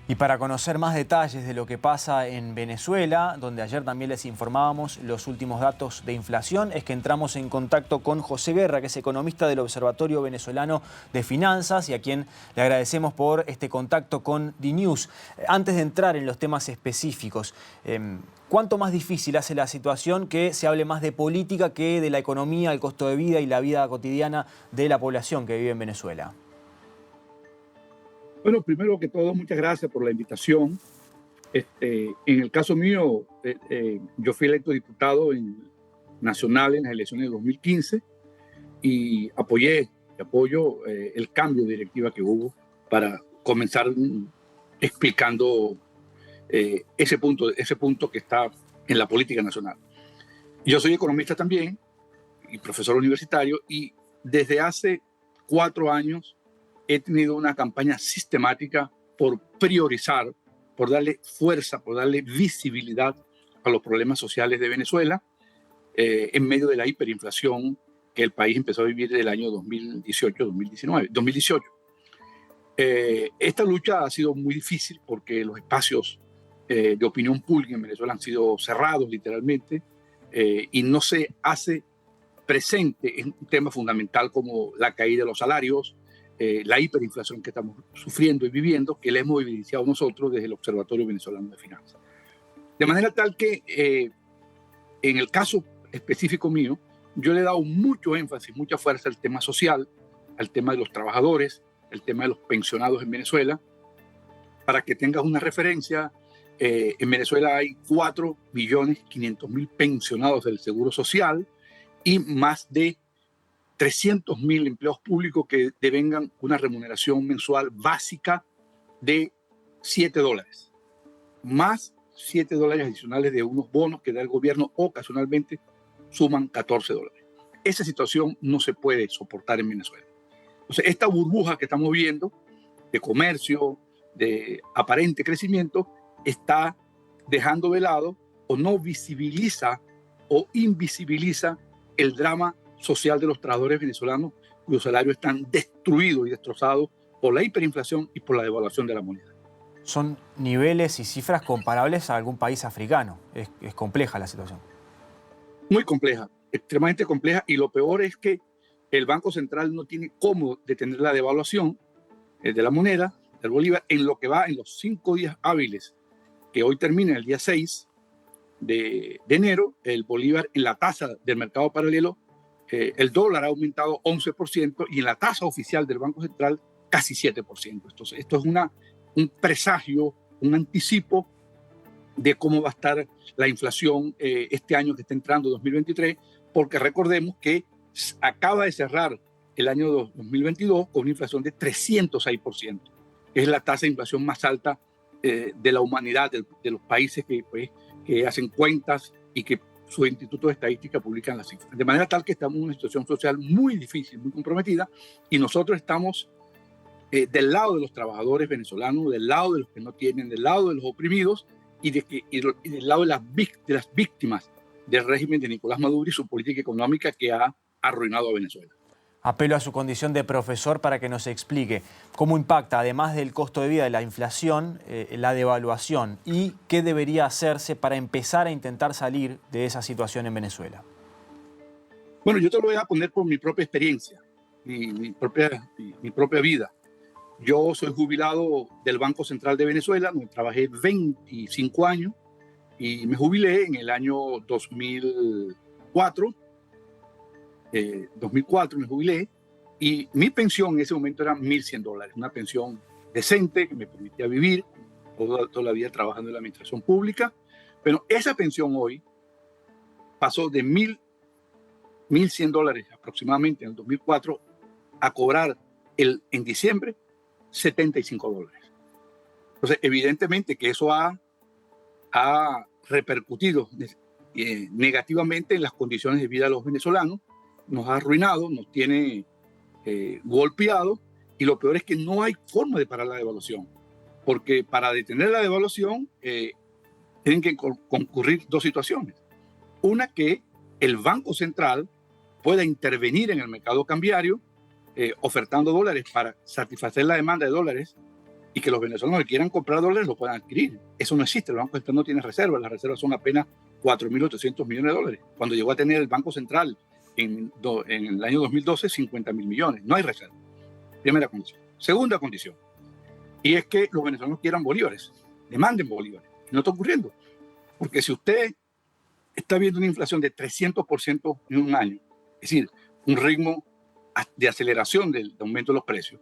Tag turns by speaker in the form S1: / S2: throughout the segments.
S1: Y para conocer más detalles de lo que pasa en Venezuela, donde ayer también les informábamos los últimos datos de inflación, es que entramos en contacto con José Guerra, que es economista del Observatorio Venezolano de Finanzas y a quien le agradecemos por este contacto con DNews. Antes de entrar en los temas específicos, ¿cuánto más difícil hace la situación que se hable más de política que de la economía, el costo de vida y la vida cotidiana de la población que vive en Venezuela?
S2: Bueno, primero que todo, muchas gracias por la invitación. En el caso mío, yo fui electo diputado nacional en las elecciones de 2015 y apoyo el cambio de directiva que hubo para comenzar explicando ese punto que está en la política nacional. Yo soy economista también y profesor universitario, y desde hace 4 años he tenido una campaña sistemática por priorizar, por darle fuerza, por darle visibilidad a los problemas sociales de Venezuela en medio de la hiperinflación que el país empezó a vivir desde el año 2018. Esta lucha ha sido muy difícil porque los espacios de opinión pública en Venezuela han sido cerrados literalmente y no se hace presente en un tema fundamental como la caída de los salarios, la hiperinflación que estamos sufriendo y viviendo, que la hemos evidenciado nosotros desde el Observatorio Venezolano de Finanzas. De manera tal que en el caso específico mío, yo le he dado mucho énfasis, mucha fuerza al tema social, al tema de los trabajadores, al tema de los pensionados en Venezuela. Para que tengas una referencia, en Venezuela hay 4.500.000 pensionados del Seguro Social y más de 300.000 empleados públicos que devengan una remuneración mensual básica de $7, más $7 adicionales de unos bonos que da el gobierno ocasionalmente, suman $14. Esa situación no se puede soportar en Venezuela. Entonces, esta burbuja que estamos viendo de comercio, de aparente crecimiento, está dejando de lado o no visibiliza o invisibiliza el drama social de los trabajadores venezolanos cuyos salarios están destruidos y destrozados por la hiperinflación y por la devaluación de la moneda.
S1: Son niveles y cifras comparables a algún país africano. Es compleja la situación.
S2: Muy compleja, extremadamente compleja, y lo peor es que el Banco Central no tiene cómo detener la devaluación de la moneda, del bolívar, en lo que va en los 5 días hábiles, que hoy termina el día 6 de enero, el bolívar en la tasa del mercado paralelo, el dólar ha aumentado 11% y en la tasa oficial del Banco Central casi 7%. Entonces, esto es un presagio, un anticipo de cómo va a estar la inflación este año que está entrando, 2023, porque recordemos que acaba de cerrar el año 2022 con una inflación de 306%, que es la tasa de inflación más alta de la humanidad, de los países que hacen cuentas y que sus institutos de estadística publican las cifras. De manera tal que estamos en una situación social muy difícil, muy comprometida, y nosotros estamos del lado de los trabajadores venezolanos, del lado de los que no tienen, del lado de los oprimidos y del lado de las víctimas del régimen de Nicolás Maduro y su política económica que ha arruinado a Venezuela.
S1: Apelo a su condición de profesor para que nos explique cómo impacta, además del costo de vida, de la inflación, la devaluación, y qué debería hacerse para empezar a intentar salir de esa situación en Venezuela.
S2: Bueno, yo te lo voy a poner por mi propia experiencia, mi propia vida. Yo soy jubilado del Banco Central de Venezuela, donde trabajé 25 años y me jubilé en el año 2004. 2004 me jubilé y mi pensión en ese momento era $1.100, una pensión decente que me permitía vivir toda la vida trabajando en la administración pública, pero esa pensión hoy pasó de $1.100 aproximadamente en el 2004 a cobrar en diciembre $75. Entonces, evidentemente que eso ha repercutido negativamente en las condiciones de vida de los venezolanos, nos ha arruinado, nos tiene golpeado, y lo peor es que no hay forma de parar la devaluación, porque para detener la devaluación tienen que concurrir 2 situaciones. Una, que el Banco Central pueda intervenir en el mercado cambiario ofertando dólares para satisfacer la demanda de dólares y que los venezolanos que quieran comprar dólares lo puedan adquirir. Eso no existe, el Banco Central no tiene reservas, las reservas son apenas 4.800 millones de dólares, cuando llegó a tener el Banco Central en el año 2012 50.000 millones, no hay reserva. Primera condición. Segunda condición, y es que los venezolanos quieran bolívares, demanden bolívares. No está ocurriendo, porque si usted está viendo una inflación de 300% en un año, es decir, un ritmo de aceleración del aumento de los precios,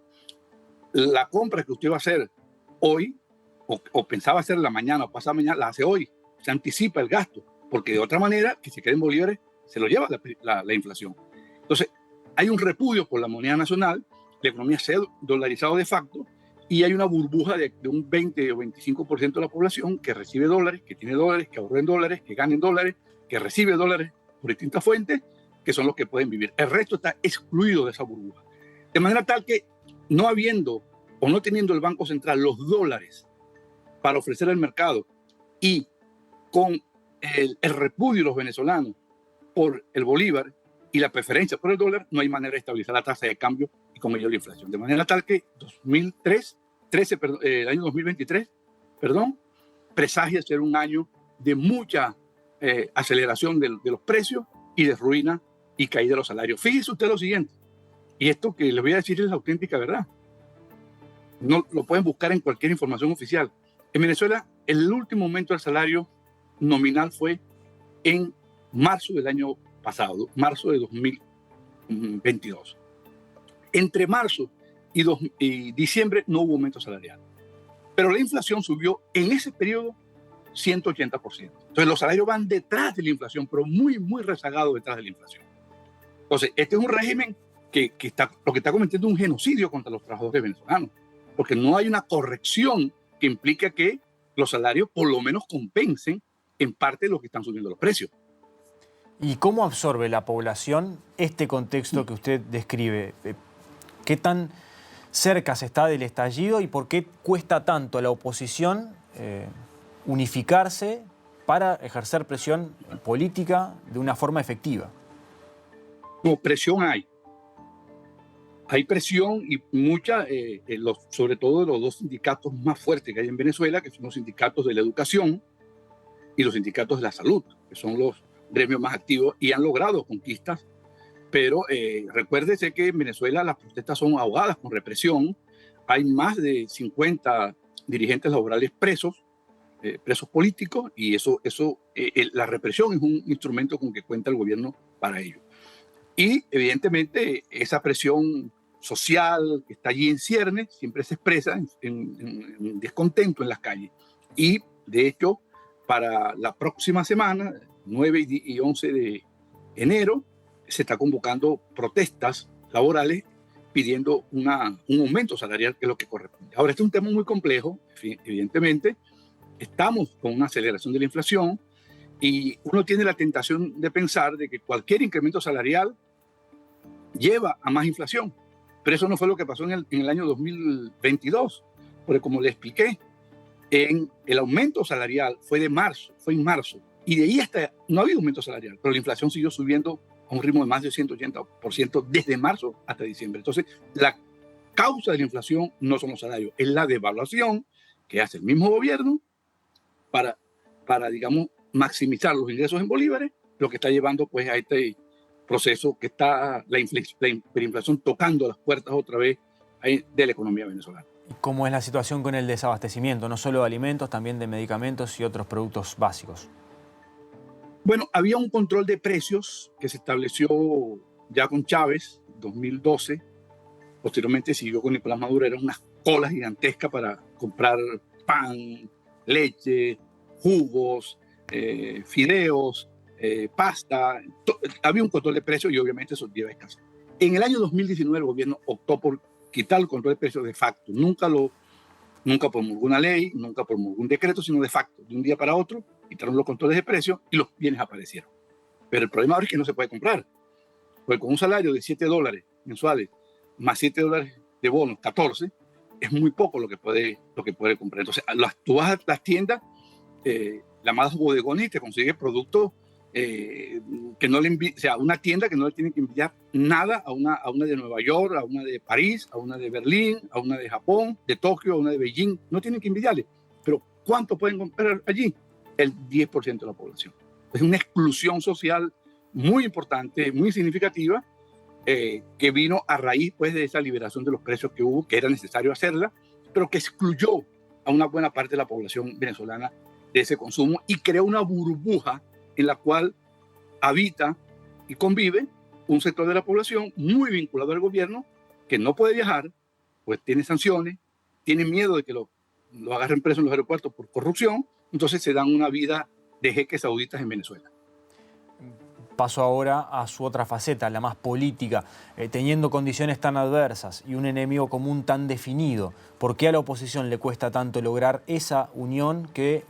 S2: la compra que usted va a hacer hoy, o pensaba hacer la mañana o pasada mañana, la hace hoy, se anticipa el gasto, porque de otra manera, que se queden bolívares, se lo lleva la inflación. Entonces, hay un repudio por la moneda nacional, la economía se ha dolarizado de facto, y hay una burbuja de un 20 o 25% de la población que recibe dólares, que tiene dólares, que ahorra en dólares, que gana en dólares, que recibe dólares por distintas fuentes, que son los que pueden vivir. El resto está excluido de esa burbuja. De manera tal que no habiendo o no teniendo el Banco Central los dólares para ofrecer al mercado y con el repudio de los venezolanos por el bolívar y la preferencia por el dólar, no hay manera de estabilizar la tasa de cambio y con ello la inflación. De manera tal que el año 2023 presagia ser un año de mucha aceleración de los precios y de ruina y caída de los salarios. Fíjese usted lo siguiente, y esto que les voy a decir es la auténtica verdad. No lo pueden buscar en cualquier información oficial. En Venezuela, el último aumento del salario nominal fue en marzo del año pasado, marzo de 2022. Entre marzo y diciembre no hubo aumento salarial, pero la inflación subió en ese periodo 180%. Entonces los salarios van detrás de la inflación, pero muy, muy rezagados detrás de la inflación. Entonces, este es un régimen lo que está cometiendo un genocidio contra los trabajadores venezolanos, porque no hay una corrección que implique que los salarios por lo menos compensen en parte lo que están subiendo los precios.
S1: ¿Y cómo absorbe la población este contexto que usted describe? ¿Qué tan cerca se está del estallido y por qué cuesta tanto a la oposición unificarse para ejercer presión política de una forma efectiva?
S2: No, presión hay. Hay presión y mucha, sobre todo de los dos sindicatos más fuertes que hay en Venezuela, que son los sindicatos de la educación y los sindicatos de la salud, que son los gremios más activos y han logrado conquistas. Pero recuérdese que en Venezuela las protestas son ahogadas con represión. Hay más de 50 dirigentes laborales presos políticos, y la represión es un instrumento con que cuenta el gobierno para ello. Y evidentemente esa presión social que está allí en ciernes siempre se expresa en descontento en las calles. Y de hecho, para la próxima semana, 9 y 11 de enero, se está convocando protestas laborales pidiendo un aumento salarial, que es lo que corresponde. Ahora, este es un tema muy complejo, evidentemente. Estamos con una aceleración de la inflación y uno tiene la tentación de pensar de que cualquier incremento salarial lleva a más inflación. Pero eso no fue lo que pasó en el año 2022, porque como le expliqué, el aumento salarial fue en marzo, y de ahí hasta no ha habido aumento salarial, pero la inflación siguió subiendo a un ritmo de más de 180% desde marzo hasta diciembre. Entonces, la causa de la inflación no son los salarios, es la devaluación que hace el mismo gobierno para digamos, maximizar los ingresos en bolívares, lo que está llevando pues a este proceso que está la hiperinflación tocando las puertas otra vez de la economía venezolana.
S1: ¿Cómo es la situación con el desabastecimiento, no solo de alimentos, también de medicamentos y otros productos básicos?
S2: Bueno, había un control de precios que se estableció ya con Chávez en 2012. Posteriormente siguió con Nicolás Maduro. Eran unas colas gigantescas para comprar pan, leche, jugos, fideos, pasta. Había un control de precios y obviamente eso lleva escasez. En el año 2019 el gobierno optó por quitar el control de precios de facto. Nunca promulgó una ley, nunca promulgó un decreto, sino de facto. De un día para otro quitaron los controles de precios y los bienes aparecieron. Pero el problema ahora es que no se puede comprar. Porque con un salario de $7 mensuales, más $7 de bonos, 14, es muy poco lo que puede comprar. Entonces, tú vas a las tiendas, llamadas bodegones, y te consigues productos que no le o sea, una tienda que no le tiene que enviar nada a una de Nueva York, a una de París, a una de Berlín, a una de Japón, de Tokio, a una de Beijing. No tienen que enviarle. Pero ¿cuánto pueden comprar allí? El 10% de la población. Es una exclusión social muy importante, muy significativa, que vino a raíz pues, de esa liberación de los precios que hubo, que era necesario hacerla, pero que excluyó a una buena parte de la población venezolana de ese consumo y creó una burbuja en la cual habita y convive un sector de la población muy vinculado al gobierno que no puede viajar, pues tiene sanciones, tiene miedo de que lo agarren preso en los aeropuertos por corrupción, entonces se dan una vida de jeques sauditas en Venezuela.
S1: Paso ahora a su otra faceta, la más política. Teniendo condiciones tan adversas y un enemigo común tan definido, ¿por qué a la oposición le cuesta tanto lograr esa unión que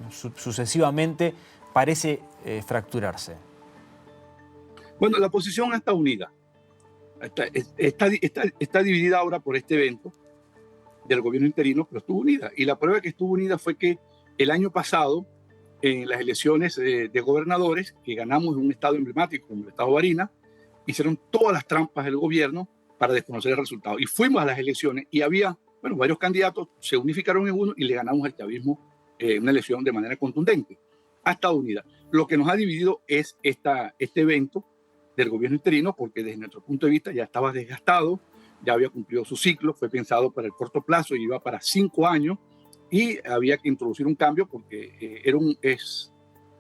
S1: sucesivamente parece fracturarse?
S2: Bueno, la oposición está unida. Está dividida ahora por este evento del gobierno interino, pero estuvo unida. Y la prueba de que estuvo unida fue que el año pasado, en las elecciones de gobernadores, que ganamos en un estado emblemático como el estado Barinas, hicieron todas las trampas del gobierno para desconocer el resultado. Y fuimos a las elecciones y había, bueno, varios candidatos, se unificaron en uno y le ganamos al chavismo una elección de manera contundente. Ha estado unida. Lo que nos ha dividido es este evento del gobierno interino, porque desde nuestro punto de vista ya estaba desgastado, ya había cumplido su ciclo, fue pensado para el corto plazo y iba para 5 años, y había que introducir un cambio porque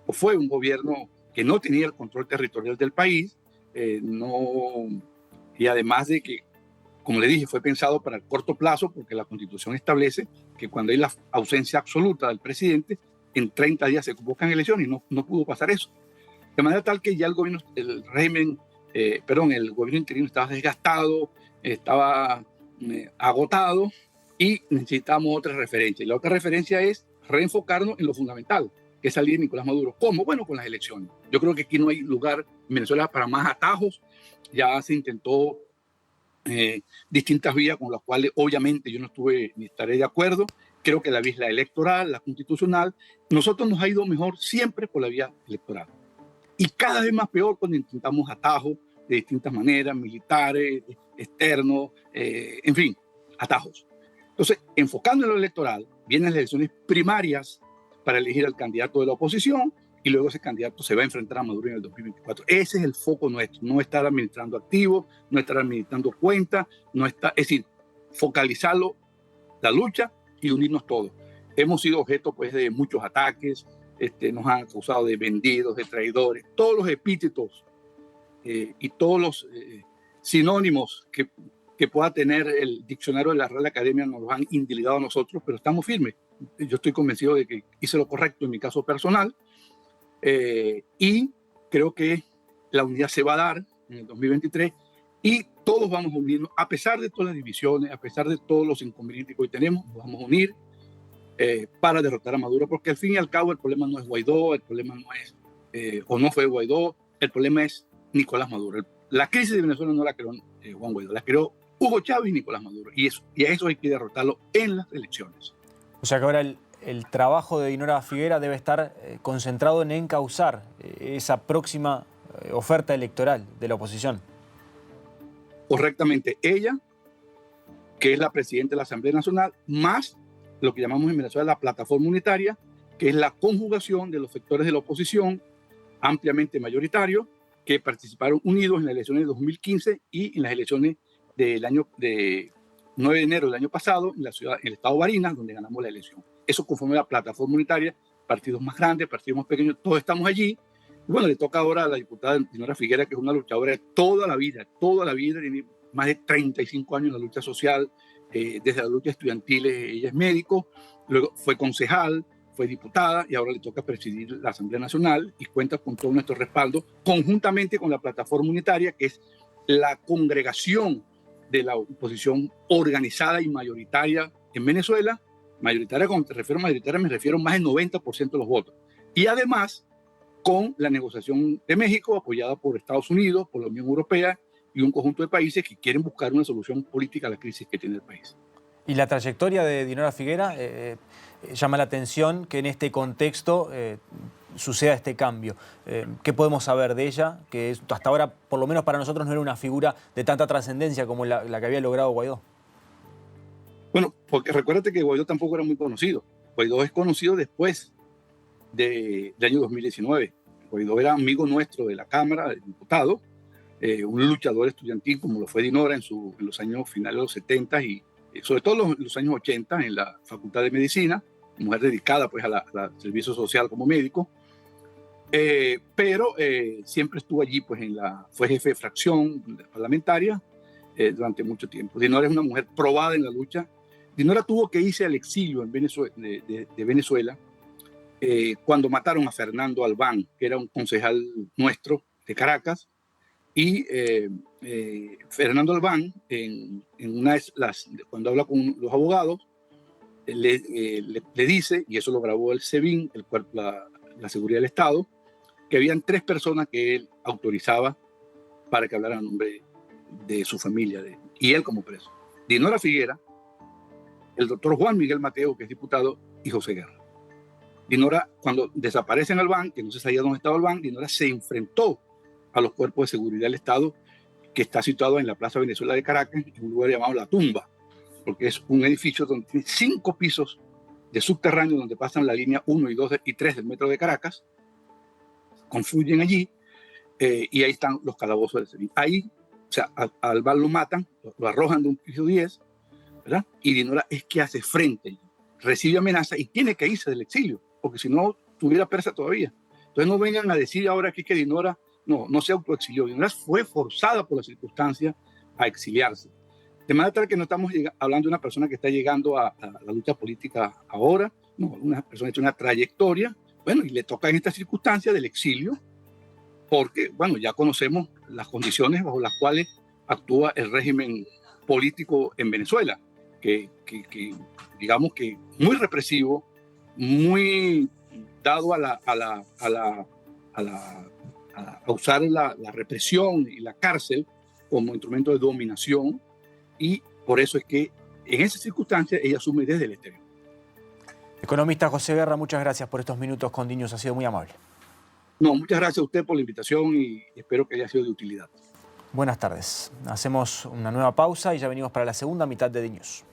S2: fue un gobierno que no tenía el control territorial del país, y además de que, como le dije, fue pensado para el corto plazo porque la Constitución establece que cuando hay la ausencia absoluta del presidente, en 30 días se convocan elecciones y no pudo pasar eso. De manera tal que ya el gobierno interino estaba desgastado, estaba agotado y necesitamos otra referencia. Y la otra referencia es reenfocarnos en lo fundamental, que es salir de Nicolás Maduro. ¿Cómo? Bueno, con las elecciones. Yo creo que aquí no hay lugar en Venezuela para más atajos. Ya se intentó distintas vías con las cuales obviamente yo no estuve ni estaré de acuerdo. Creo que la vía es la electoral, la constitucional. Nosotros nos ha ido mejor siempre por la vía electoral. Y cada vez más peor cuando intentamos atajos de distintas maneras, militares, externos, en fin, atajos. Entonces, enfocando en lo electoral, vienen las elecciones primarias para elegir al candidato de la oposición y luego ese candidato se va a enfrentar a Maduro en el 2024. Ese es el foco nuestro, no estar administrando activos, no estar administrando cuentas, es decir, focalizarlo, la lucha y unirnos todos. Hemos sido objeto pues, de muchos ataques, nos han acusado de vendidos, de traidores, todos los epítetos y todos los sinónimos que pueda tener el diccionario de la Real Academia nos los han indilgado a nosotros, pero estamos firmes. Yo estoy convencido de que hice lo correcto en mi caso personal y creo que la unidad se va a dar en el 2023 y todos vamos a unirnos, a pesar de todas las divisiones, a pesar de todos los inconvenientes que hoy tenemos, nos vamos a unir para derrotar a Maduro, porque al fin y al cabo el problema no es Guaidó, el problema no es, o no fue Guaidó, el problema es Nicolás Maduro. La crisis de Venezuela no la creó Juan Guaidó, la creó Hugo Chávez y Nicolás Maduro, y a eso hay que derrotarlo en las elecciones.
S1: O sea que ahora el trabajo de Dinora Figuera debe estar concentrado en encauzar esa próxima oferta electoral de la oposición.
S2: Correctamente, ella, que es la presidenta de la Asamblea Nacional, más lo que llamamos en Venezuela la plataforma unitaria, que es la conjugación de los sectores de la oposición ampliamente mayoritarios que participaron unidos en las elecciones de 2015 y en las elecciones del año de 9 de enero del año pasado en el estado Barinas, donde ganamos la elección. Eso conforme a la plataforma unitaria, partidos más grandes, partidos más pequeños, todos estamos allí. Y bueno, le toca ahora a la diputada Dinora Figuera, que es una luchadora de toda la vida, tiene más de 35 años en la lucha social, desde la lucha estudiantil ella es médico, luego fue concejal, fue diputada y ahora le toca presidir la Asamblea Nacional y cuenta con todo nuestro respaldo, conjuntamente con la plataforma unitaria, que es la congregación de la oposición organizada y mayoritaria en Venezuela. Mayoritaria, cuando te refiero a mayoritaria, me refiero a más del 90% de los votos. Y además, con la negociación de México, apoyada por Estados Unidos, por la Unión Europea y un conjunto de países que quieren buscar una solución política a la crisis que tiene el país.
S1: Y la trayectoria de Dinora Figuera llama la atención que en este contexto suceda este cambio. ¿Qué podemos saber de ella? Que hasta ahora, por lo menos para nosotros, no era una figura de tanta trascendencia como la que había logrado Guaidó.
S2: Bueno, porque recuérdate que Guaidó tampoco era muy conocido. Guaidó es conocido después del año 2019. Guaidó era amigo nuestro de la Cámara, de Diputados, un luchador estudiantil como lo fue Dinora en los años finales de los 70 y sobre todo los años 80 en la Facultad de Medicina, mujer dedicada pues al servicio social como médico, pero siempre estuvo allí, pues fue jefe de fracción parlamentaria durante mucho tiempo. Dinora es una mujer probada en la lucha. Dinora tuvo que irse al exilio en Venezuela, de Venezuela cuando mataron a Fernando Albán, que era un concejal nuestro de Caracas, y Fernando Albán, cuando habla con los abogados, le dice, y eso lo grabó el SEBIN, la Seguridad del Estado, que habían 3 personas que él autorizaba para que hablaran a nombre de su familia, y él como preso. Dinora Figuera, el doctor Juan Miguel Mateo, que es diputado, y José Guerra. Dinora, cuando desaparece en Albán, que no se sabía dónde estaba Albán, Dinora se enfrentó a los cuerpos de seguridad del Estado, que está situado en la Plaza Venezuela de Caracas, en un lugar llamado La Tumba, porque es un edificio donde tiene 5 pisos de subterráneo donde pasan la línea 1 y 2 y 3 del metro de Caracas, confluyen allí, y ahí están los calabozos del Sevilla. Ahí, o sea, a Albán lo matan, lo arrojan de un piso 10, ¿verdad? Y Dinora es que hace frente, recibe amenaza y tiene que irse del exilio, porque si no, estuviera presa todavía. Entonces no vengan a decir ahora que Dinora no se autoexilió. Dinora fue forzada por las circunstancias a exiliarse. De manera tal que no estamos hablando de una persona que está llegando a la lucha política ahora, no, una persona que tiene una trayectoria, bueno, y le toca en esta circunstancia del exilio, porque, bueno, ya conocemos las condiciones bajo las cuales actúa el régimen político en Venezuela, que digamos que muy represivo, muy dado a usar la represión y la cárcel como instrumento de dominación, y por eso es que en esas circunstancias ella asume desde el exterior.
S1: Economista José Guerra, muchas gracias por estos minutos con DNews, ha sido muy amable.
S2: No, muchas gracias a usted por la invitación y espero que haya sido de utilidad.
S1: Buenas tardes. Hacemos una nueva pausa y ya venimos para la segunda mitad de DNews.